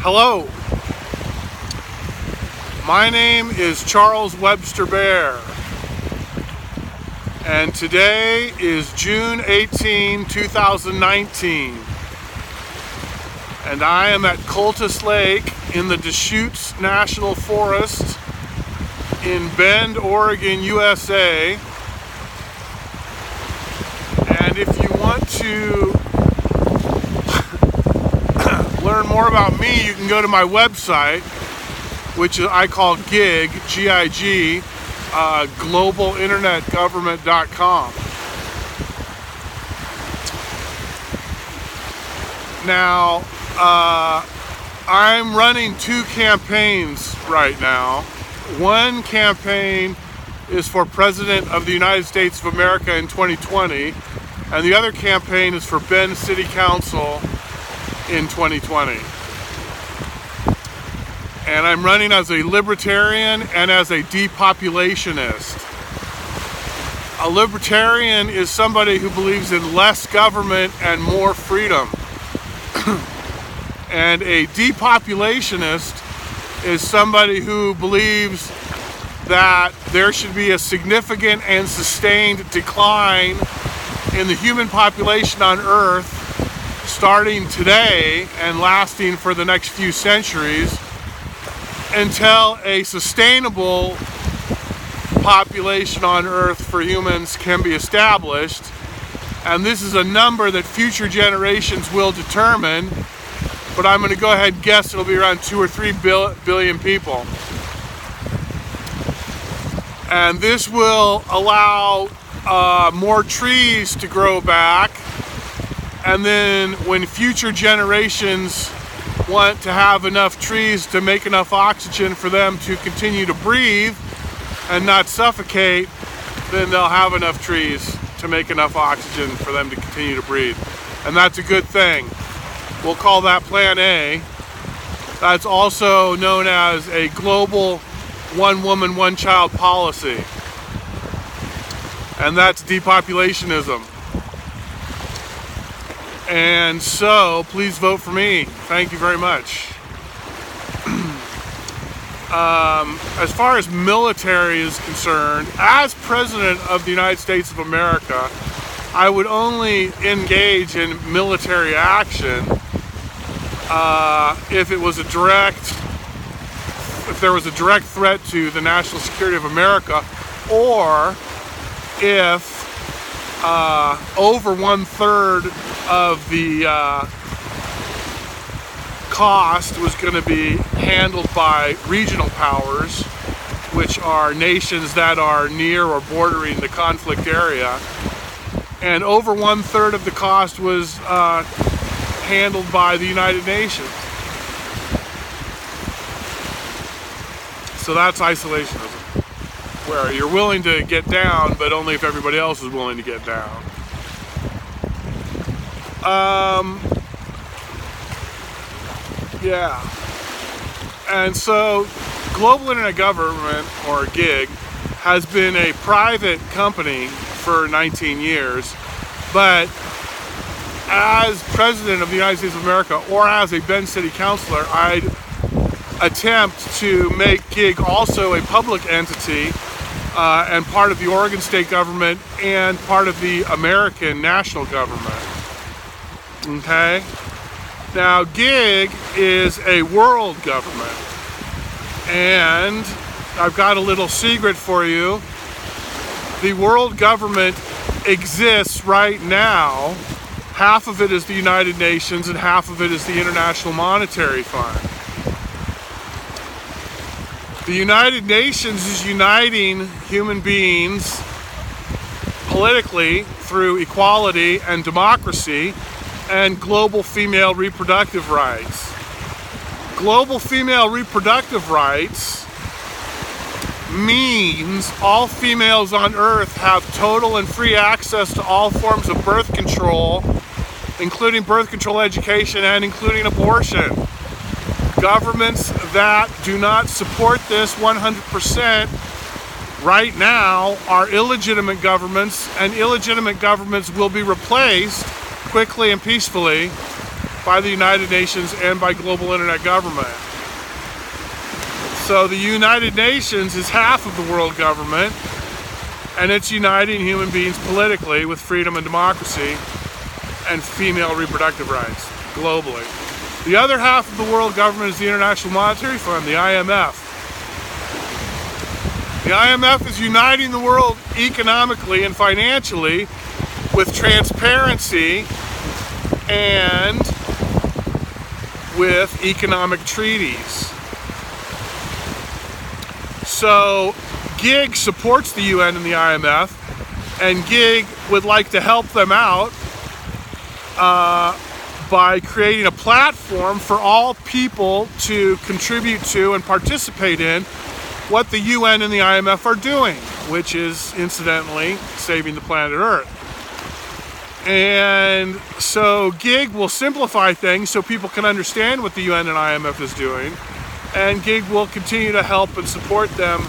Hello, my name is Charles Webster Baer, and today is June 18, 2019, and I am at Cultus Lake in the Deschutes National Forest in Bend, Oregon, USA. And if you want to learn more about me, you can go to my website, which I call GIG, G-I-G, globalinternetgovernment.com. Now, I'm running two campaigns right now. One campaign is for President of the United States of America in 2020, and the other campaign is for Bend City Council in 2020. And I'm running as a libertarian and as a depopulationist. A libertarian is somebody who believes in less government and more freedom. And a depopulationist is somebody who believes that there should be a significant and sustained decline in the human population on Earth starting today and lasting for the next few centuries until a sustainable population on Earth for humans can be established. And this is a number that future generations will determine, but I'm going to go ahead and guess it'll be around 2 or 3 billion people. And this will allow more trees to grow back. And then when future generations want to have enough trees to make enough oxygen for them to continue to breathe and not suffocate, then they'll have enough trees to make enough oxygen for them to continue to breathe. And that's a good thing. We'll call that Plan A. That's also known as a global one woman, one child policy. And that's depopulationism. And so, please vote for me. Thank you very much. As far as military is concerned, as President of the United States of America, I would only engage in military action if there was a direct threat to the national security of America, or if over 1/3 of the cost was going to be handled by regional powers, which are nations that are near or bordering the conflict area, and over 1/3 of the cost was handled by the United Nations. So that's isolationism, where you're willing to get down, but only if everybody else is willing to get down. Yeah. And so Global Internet Government, or GIG, has been a private company for 19 years, but as President of the United States of America, or as a Bend City Councilor, I'd attempt to make GIG also a public entity and part of the Oregon state government and part of the American national government. Okay? Now, GIG is a world government, and I've got a little secret for you. The world government exists right now. Half of it is the United Nations and half of it is the International Monetary Fund. The United Nations is uniting human beings politically through equality and democracy and global female reproductive rights. Global female reproductive rights means all females on Earth have total and free access to all forms of birth control, including birth control education and including abortion. Governments that do not support this 100% right now are illegitimate governments, and illegitimate governments will be replaced quickly and peacefully by the United Nations and by global internet government. So the United Nations is half of the world government, and it's uniting human beings politically with freedom and democracy and female reproductive rights globally. The other half of the world government is the International Monetary Fund, the IMF. The IMF is uniting the world economically and financially with transparency and with economic treaties. So GIG supports the UN and the IMF, and GIG would like to help them out by creating a platform for all people to contribute to and participate in what the UN and the IMF are doing, which is, incidentally, saving the planet Earth. And so GIG will simplify things so people can understand what the UN and IMF is doing, and GIG will continue to help and support them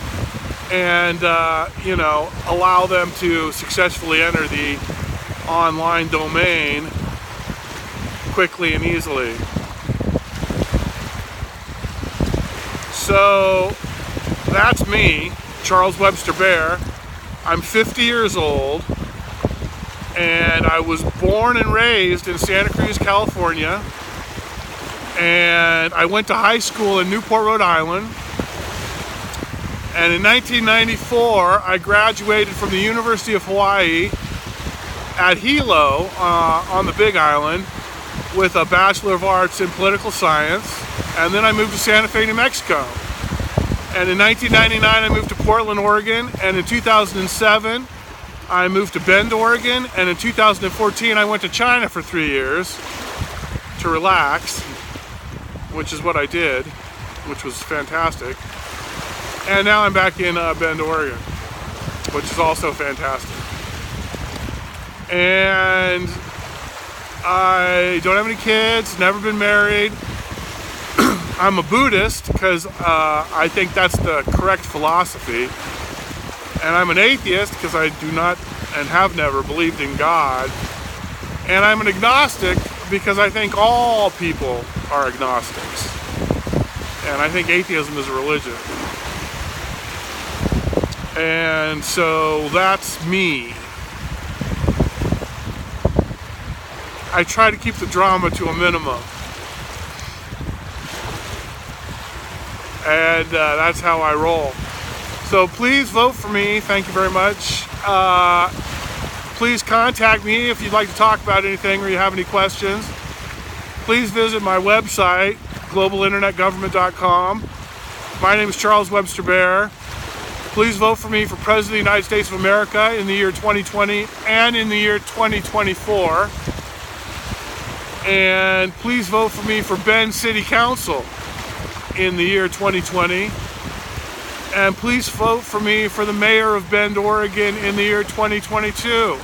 and, allow them to successfully enter the online domain quickly and easily. So that's me, Charles Webster Baer. I'm 50 years old, and I was born and raised in Santa Cruz, California, and I went to high school in Newport, Rhode Island, and in 1994 I graduated from the University of Hawaii at Hilo on the Big Island with a Bachelor of Arts in Political Science, and then I moved to Santa Fe, New Mexico. And in 1999 I moved to Portland, Oregon, and in 2007 I moved to Bend, Oregon, and in 2014 I went to China for 3 years to relax, which is what I did, which was fantastic. And now I'm back in Bend, Oregon, which is also fantastic. And I don't have any kids, never been married. I'm a Buddhist because I think that's the correct philosophy. And I'm an atheist because I do not and have never believed in God. And I'm an agnostic because I think all people are agnostics. And I think atheism is a religion. And so that's me. I try to keep the drama to a minimum. And that's how I roll. So please vote for me. Thank you very much. Please contact me if you'd like to talk about anything or you have any questions. Please visit my website, globalinternetgovernment.com. My name is Charles Webster Baer. Please vote for me for President of the United States of America in the year 2020 and in the year 2024. And please vote for me for Bend City Council in the year 2020. And please vote for me for the mayor of Bend, Oregon in the year 2022.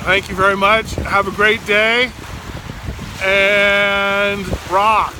Thank you very much. Have a great day and rock.